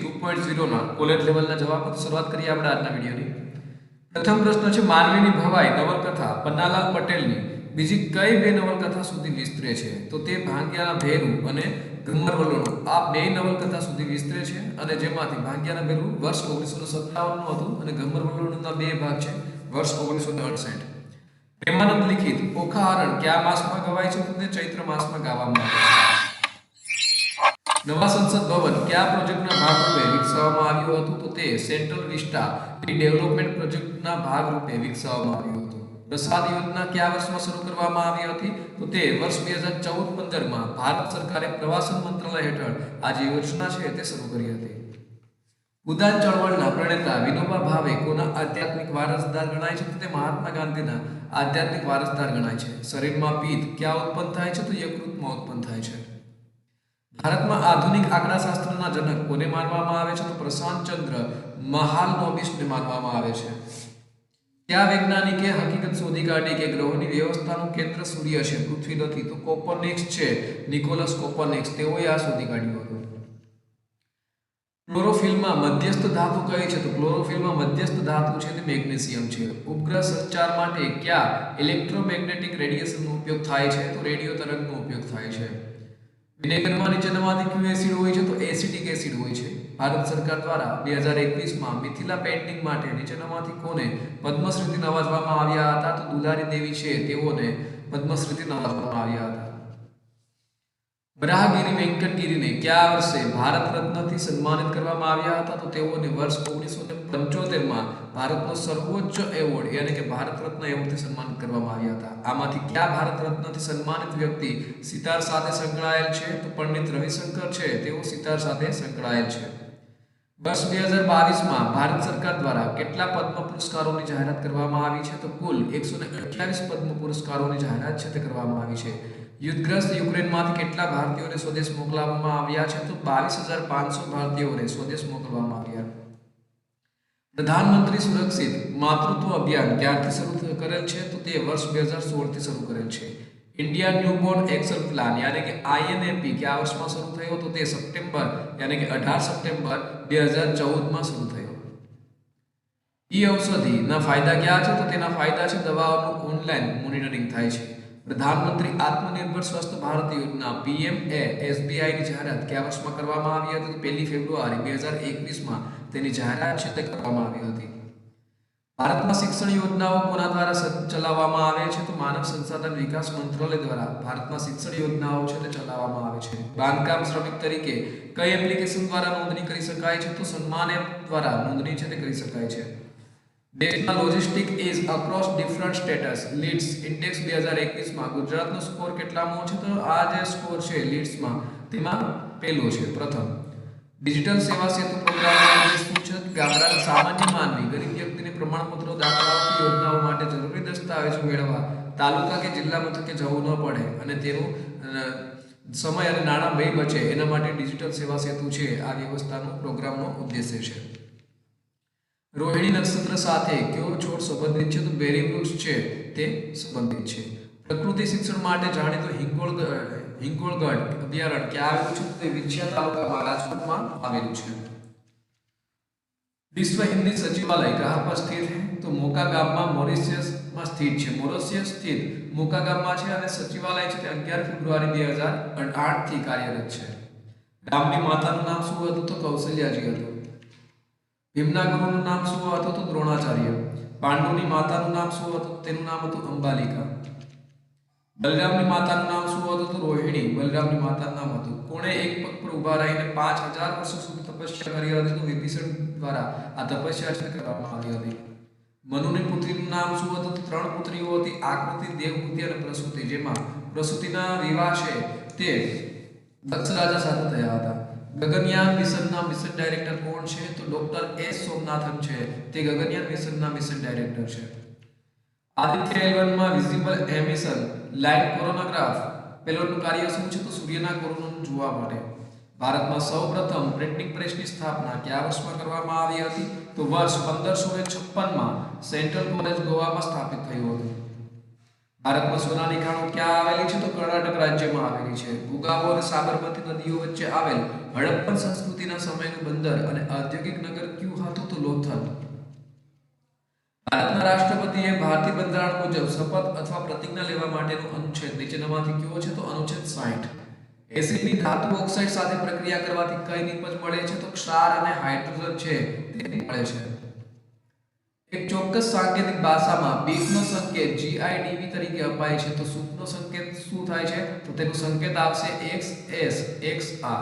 2.0 ના કોલેજ લેવલના જવાબો શરૂઆત કરીએ આપણે આજના વિડિયોની। પ્રથમ પ્રશ્ન છે માનવીની ભવાઈ નવલકથા પન્નાલાલ પટેલની બીજી કઈ બે નવલકથા સુધી વિસ્તરે છે? તો તે ભાંગ્યાના ભેરુ અને ઘમરવલોણું આ બે નવલકથા સુધી વિસ્તરે છે અને જેમાંથી ભાંગ્યાના ભેરુ વર્ષ 1957 નું હતું અને ઘમરવલોણુંના બે ભાગ છે વર્ષ 1968। પ્રેમાનંદ લિખિત ઓખા હરણ કયા માસમાં ગવાય છે? તો તે ચૈત્ર માસમાં ગાવામાં આવે છે। નવા સંસદ ભવન કયા પ્રોજેક્ટના ભાગરૂપે વિકસાવવામાં આવ્યું હતું? તો તે સેન્ટ્રલ વિસ્ટા રીડેવલપમેન્ટ પ્રોજેક્ટના ભાગરૂપે વિકસાવવામાં આવ્યું હતું। પ્રસાદ યોજના કયા વર્ષમાં શરૂ કરવામાં આવી હતી? તો તે વર્ષ 2014-15 માં ભારત સરકારે પ્રવાસન મંત્રાલય હેઠળ આ જે યોજના છે તે શરૂ કરી હતી। ઉદાન ચળવળના પ્રણેતા વિનોબા ભાવે કોના આધ્યાત્મિક વારસદાર ગણાય છે? તો તે મહાત્મા ગાંધીના આધ્યાત્મિક વારસદાર ગણાય છે। શરીરમાં પિત્ત ક્યાં ઉત્પન્ન થાય છે? તો યકૃતમાં ઉત્પન્ન થાય છે। ભારતમાં આધુનિક આંકડાશાસ્ત્રના જનક કોને માનવામાં આવે છે? તો પ્રશાંતચંદ્ર મહાલનોબિસને માનવામાં આવે છે। કયા વૈજ્ઞાનિકે હકીકત શોધી કાઢી કે ગ્રહોની વ્યવસ્થાનું કેન્દ્ર સૂર્ય છે, પૃથ્વી નથી? તો કોપરનિક્સ છે, નિકોલસ કોપરનિક્સ, તેઓએ આ શોધી કાઢ્યું હતું। ક્લોરોફિલમાં મધ્યસ્થ ધાતુ કઈ છે? તો ક્લોરોફિલમાં મધ્યસ્થ ધાતુ છે તે મેગ્નેશિયમ છે। ઉપગ્રહ સંચાર માટે કયા ઇલેક્ટ્રોમેગ્નેટિક રેડિયેશનનો ઉપયોગ થાય છે? તો રેડિયો તરંગનો ઉપયોગ થાય છે। વિનેગરમાં નીચેનામાંથી કયું એસિડ હોય છે? તો એસિટિક એસિડ હોય છે। ભારત સરકાર દ્વારા 2021 માં મિથિલા પેઇન્ટિંગ માટે નીચેનામાંથી કોને પદ્મશ્રીથી નવાજવામાં આવ્યા હતા? તો દુલારી દેવી છે તેઓને પદ્મશ્રીથી નવાજવામાં આવ્યા હતા। વરાહગીરી વેંકટગીરીને કયા વર્ષે ભારત રત્નથી સન્માનિત કરવામાં આવ્યા હતા? તો તેઓને વર્ષ 1975 માં ભારતનો સર્વોચ્ચ એવોર્ડ એટલે કે ભારત રત્ન એવોર્ડથી સન્માનિત કરવામાં આવ્યા હતા। આમાંથી કયા ભારત રત્નથી સન્માનિત વ્યક્તિ સિતાર સાથે સંકળાયેલ છે? તો પંડિત રવિશંકર છે તેઓ સિતાર સાથે સંકળાયેલ છે। વર્ષ 2022 માં ભારત સરકાર દ્વારા કેટલા પદ્મ પુરસ્કારોની જાહેરાત કરવામાં આવી છે? તો કુલ 128 પદ્મ પુરસ્કારોની જાહેરાત છે તે કરવામાં આવી છે। યુદ્ધગ્રસ્ત યુક્રેનમાંથી કેટલા ભારતીયોને સ્વદેશ મોકલવામાં આવ્યા છે? તો 22,500 ભારતીયોને સ્વદેશ મોકલવામાં આવ્યા। પ્રધાનમંત્રી સુરક્ષિત માતૃત્વ અભિયાન ક્યારથી શરૂ કરેલ છે? તો તે વર્ષ 2016 થી શરૂ કરેલ છે। ઇન્ડિયા ન્યૂબોર્ન એક્શન પ્લાન યાની કે INAP કયા વર્ષમાં શરૂ થયો? તો તે સપ્ટેમ્બર યાની કે 18 સપ્ટેમ્બર 2014 માં શરૂ થયો। ઈ ઔષધિના ફાયદા ક્યાં છે? તો તેના ફાયદા છે દવાઓનું ઓનલાઈન મોનિટરિંગ થાય છે। પ્રધાનમંત્રી આત્મનિર્ભર સ્વસ્થ ભારત યોજના PMASBI ની જાહેરાત કયા વર્ષમાં કરવામાં આવી હતી? તો 1 ફેબ્રુઆરી 2021 માં તેની જાહેરાત છે તે કરવામાં આવી હતી। ભારતમાં શિક્ષણ યોજનાઓ કોના દ્વારા ચલાવવામાં આવે છે? તો માનવ સંસાધન વિકાસ મંત્રાલય દ્વારા ભારતમાં શિક્ષણ યોજનાઓ છે તે ચલાવવામાં આવે છે। બાંધકામ શ્રમિક તરીકે કઈ એપ્લિકેશન દ્વારા નોંધણી કરી શકાય છે? તો સન્માન એપ દ્વારા નોંધણી છે તે કરી શકાય છે। દેશના logistic is across different status leads index 2021 માં ગુજરાતનો સ્કોર કેટલામો છે? તો આ જે સ્કોર છે લીડ્સમાં તેમાં પહેલો છે, પ્રથમ। ડિજિટલ સેવા સેતુ પ્રોગ્રામનો શું છે? ગામડાના સામાન્ય માનવી ગરીબ વ્યક્તિને પ્રમાણપત્રો દાખલાઓ યોજનાઓ માટે જરૂરી દસ્તાવેજો મેળવવા તાલુકા કે જિલ્લા મથકે જવું ન પડે અને તેનું સમય અને નાણાં બે બચે એના માટે ડિજિટલ સેવા સેતુ છે આ વ્યવસ્થાનો પ્રોગ્રામનો ઉદ્દેશ્ય છે। રોહિણી નક્ષત્ર સાથે કયો છોડ સંબંધિત છે? તો બેરી વૃક્ષ છે તે સંબંધિત છે। પ્રકૃતિ શિક્ષણ માટે જાણીતો હિંગોળગઢ અભયારણ્ય ક્યાં આવેલું છે? તો તે વિછિયા તાલુકામાં રાજકોટમાં આવેલું છે। વિશ્વ હિન્દી સચિવાલય કહાં પર સ્થિત है? તો મોકા ગામમાં મોરિશિયસમાં સ્થિત છે। મોરિશિયસ સ્થિત મોકા ગામમાં છે અને સચિવાલય છે તે 11 ફેબ્રુઆરી 2008 થી કાર્યરત છે। રામની માતાનું નામ શું હતું? તો કૌશલ્યાજી હતું। ભીમના ગુરુનું નામ શું હતું? તો દ્રોણાચાર્ય। પાંડુની માતાનું નામ શું હતું? તેનું નામ હતું અંબાલિકા। બલરામની માતાનું નામ શું હતું? તો રોહિણી બલરામની માતાનું નામ હતું। કોણે એક પગ પર ઊભા રહીને 5000 વર્ષો સુધી તપસ્યા કરી હતી? તો વિભીષણ દ્વારા આ તપસ્યા કરવામાં આવી હતી। મનુની પુત્રીનું નામ શું હતું? તો 3 પુત્રીઓ હતી, આકૃતિ, દેવહૂતિ અને પ્રસૂતિ, જેમાં પ્રસૂતિના વિવાહ છે તે દક્ષ રાજા સાથે થયા હતા। ગગનયાન મિશનના મિશન ડાયરેક્ટર કોણ છે? તો ડોક્ટર એસ સોમનાથન છે તે ગગનયાન મિશનના મિશન ડાયરેક્ટર છે। આદિત્ય L1 માં વિઝિબલ એમિશન લાઇટ કોરોનોગ્રાફ પેલોડનું કાર્ય શું છે? તો સૂર્યના કોરોનાને જોવા માટે। ભારતમાં સૌપ્રથમ પ્રિન્ટિંગ પ્રેસની સ્થાપના કયા વર્ષમાં કરવામાં આવી હતી? તો વર્ષ 1556 માં સેન્ટ્રલ કોલેજ ગોવામાં સ્થાપિત થયું હતું। ભારતમાં સોનાની ખાણો ક્યાં આવેલી છે? તો કર્ણાટક રાજ્યમાં આવેલી છે. ભૂગાવો અને સાબરમતી નદીઓ વચ્ચે આવેલ હડપ્પન સંસ્કૃતિના સમયનું બંદર અને ઔદ્યોગિક નગર કયું હતું? તો લોથલ. ભારતના રાષ્ટ્રપતિએ ભારતીય બંધારણ મુજબ શપથ અથવા પ્રતિજ્ઞા લેવા માટેનો અનુચ્છેદ નીચેનામાંથી કયો છે? તો અનુચ્છેદ 60. એસિડની ધાતુ ઓક્સાઇડ સાથે પ્રક્રિયા કરવાથી કઈ નિપજ મળે છે? તો ક્ષાર અને હાઇડ્રોજન છે તે મળે છે. એક ચોક્કસ સાંકેતિક ભાષામાં બીજનો સંકેત GIDV તરીકે અપાય છે, તો સૂપનો સંકેત શું થાય છે? તો તેનો સંકેત આવશે XSXR.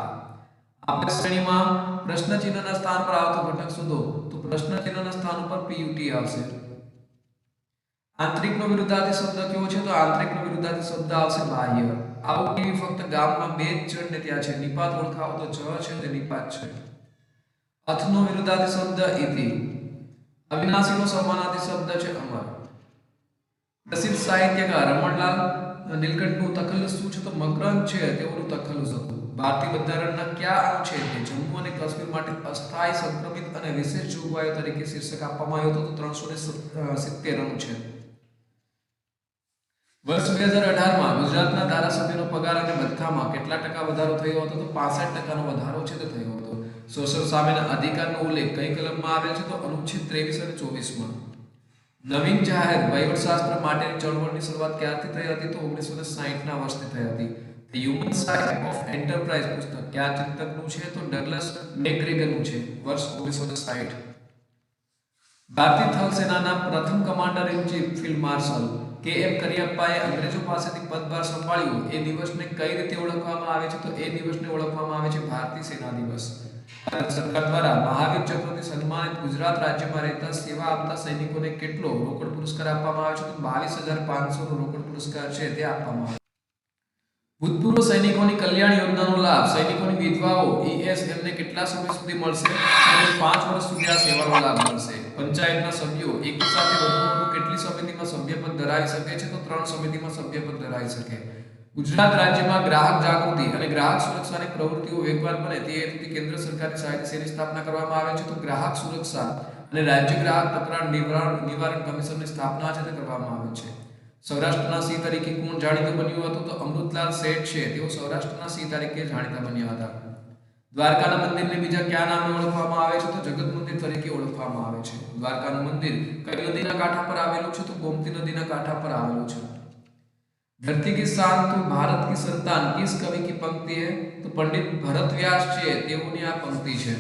આપેલ શ્રેણીમાં પ્રશ્ન ચિહ્નના સ્થાન પર આવતો ઘટક શોધો, તો પ્રશ્ન ચિહ્નના સ્થાન ઉપર PUT આવશે. આંતરિકનો વિરુદ્ધાર્થી શબ્દ કયો છે? તો આંતરિકનો વિરુદ્ધાર્થી શબ્દ આવશે બાહ્ય. આવું કેવી ફક્ત ગામમાં બે જ જણને ત્યાં છે. નિપાત ઓળખાવો તો છે તે નિપાત છે. અથનો વિરુદ્ધાર્થી શબ્દ ઇતિ. અવિનાશીનો સમાનાર્થી શબ્દ છે અમર. પ્રસિદ્ધ સાહિત્યકાર રમણલાલ નીલકંઠનું તખલ્લુસ શું છે? તો મકરંદ છે તેઓનું તખલ્લુસ હતું. ભારતીય બંધારણના કયા અનુચ્છેદને જમ્મુ અને કાશ્મીર માટે અસ્થાયી સંક્રમિત અને વિશેષ જોગવાઈઓ તરીકે શીર્ષક આપવામાં આવ્યું હતું? તો 370 અનુચ્છેદ. વર્ષ 2018 માં ગુજરાતના ધારાસભ્યોનો પગાર અને ભથ્થામાં કેટલા ટકા વધારો થયો હતો? તો 65% વધારો છે તે થયો હતો. શોષણ સામેના અધિકારનો ઉલ્લેખ કઈ કલમમાં આવેલ છે? તો અનુચ્છેદ 23 અને 24માં. નવીન જાહેર વહીવટશાસ્ત્ર માટેની ચળવળની શરૂઆત ક્યારથી થઈ હતી? તો 1960ના વર્ષથી થઈ હતી. The Human Side of Enterprise પુસ્તક કયા ચિંતકનું છે? તો ડગલસ મેકગ્રેગરનું છે. વર્ષ 1960. ભારતીય થલ સેનાના પ્રથમ commander in chief field marshal KM કરિયપ્પાએ અંગ્રેજો પાસેથી પદભાર સંભાળ્યો એ દિવસને કઈ રીતે ઓળખવામાં આવે છે? તો એ દિવસને ઓળખવામાં આવે છે ભારતીય સેના દિવસ. ભારત સરકાર દ્વારા મહાવીર ચક્રથી સન્માનિત ગુજરાત રાજ્યમાં રહેતા સેવા આપતા સૈનિકોને કેટલો રોકડ પુરસ્કાર આપવામાં આવે છે? તો 22,500 નો રોકડ પુરસ્કાર છે તે આપવામાં આવે છે. ભૂતપૂર્વ સૈનિકોની કલ્યાણ યોજનાનો લાભ સૈનિકોની વિધવાઓ ESM ને કેટલા સમય સુધી મળશે? અને 5 વર્ષ સુધી આ સેવાનો લાભ મળશે. પંચાયતના સભ્યો એકી સાથે વધુ કેટલી સમિતિમાં સભ્યપદ ધરાવી શકે છે? તો 3 સમિતિમાં સભ્યપદ ધરાવી શકે. ગુજરાત રાજ્યમાં ગ્રાહક જાગૃતિ અને ગ્રાહક સુરક્ષાની પ્રવૃત્તિઓ વેગવાન બને તે હેતુથી કેન્દ્ર સરકારની સહાયથી શેની સ્થાપના કરવામાં આવે છે? તો ગ્રાહક સુરક્ષા અને રાજ્ય ગ્રાહક તકરાર નિવારણ કમિશનની સ્થાપના છે તે કરવામાં આવે છે. સૌરાષ્ટ્રના સિંહ તરીકે કોણ જાણીતું બન્યું હતું? તો અમૃતલાલ શેઠ છે તેઓ સૌરાષ્ટ્રના સિંહ તરીકે જાણીતા બન્યા હતા. દ્વારકાના મંદિરને બીજા કયા નામે ઓળખવામાં આવે છે? તો જગત મંદિર તરીકે ઓળખવામાં આવે છે. દ્વારકાનું મંદિર કઈ નદીના કાંઠા પર આવેલું છે? તો ગોમતી નદીના કાંઠા પર આવેલું છે. धरती की शान तो भारत की संतान किस कवि की पंक्ति है? तो पंडित भरत व्यास છે તેઓની આ પંક્તિ છે.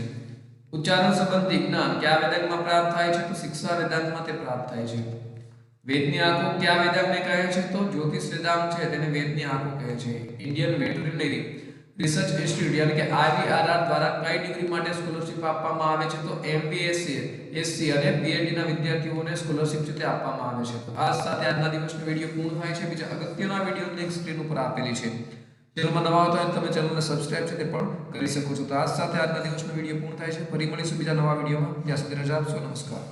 ઉચ્ચારણ સંબંધી જ્ઞાન કયા વેદાંગમાં પ્રાપ્ત થાય છે? તો શિક્ષા વેદાંગમાં તે પ્રાપ્ત થાય છે. વેદની આંખો કયા વેદાંગને કહે છે? તો જ્યોતિષ વેદાંગ છે તેને વેદની આંખો કહે છે. ઇન્ડિયન વેટરનરી રિસર્ચ ઇન્સ્ટિટ્યૂટ એટલે કે IVRR દ્વારા કઈ ડિગ્રી માટે સ્કોલરશિપ આપવામાં આવે છે? તો MBSc SC અને PhD ના વિદ્યાર્થીઓને સ્કોલરશિપ છે તે આપવામાં આવે છે. તો આ સાથે આજના દિવસનો વિડિયો પૂર્ણ થાય છે. બીજા અગત્યના વિડિયો લિંક સ્ક્રીન ઉપર આપેલી છે. ચેનલમાં નવા હોય તો તમે ચેનલને સબસ્ક્રાઇબ છે તે પણ કરી શકો છો. તો આ સાથે આજના દિવસનો વિડિયો પૂર્ણ થાય છે. ફરી મળીશું બીજા નવા વિડિયોમાં. ત્યાં સુધી રજા આપશો. નમસ્કાર.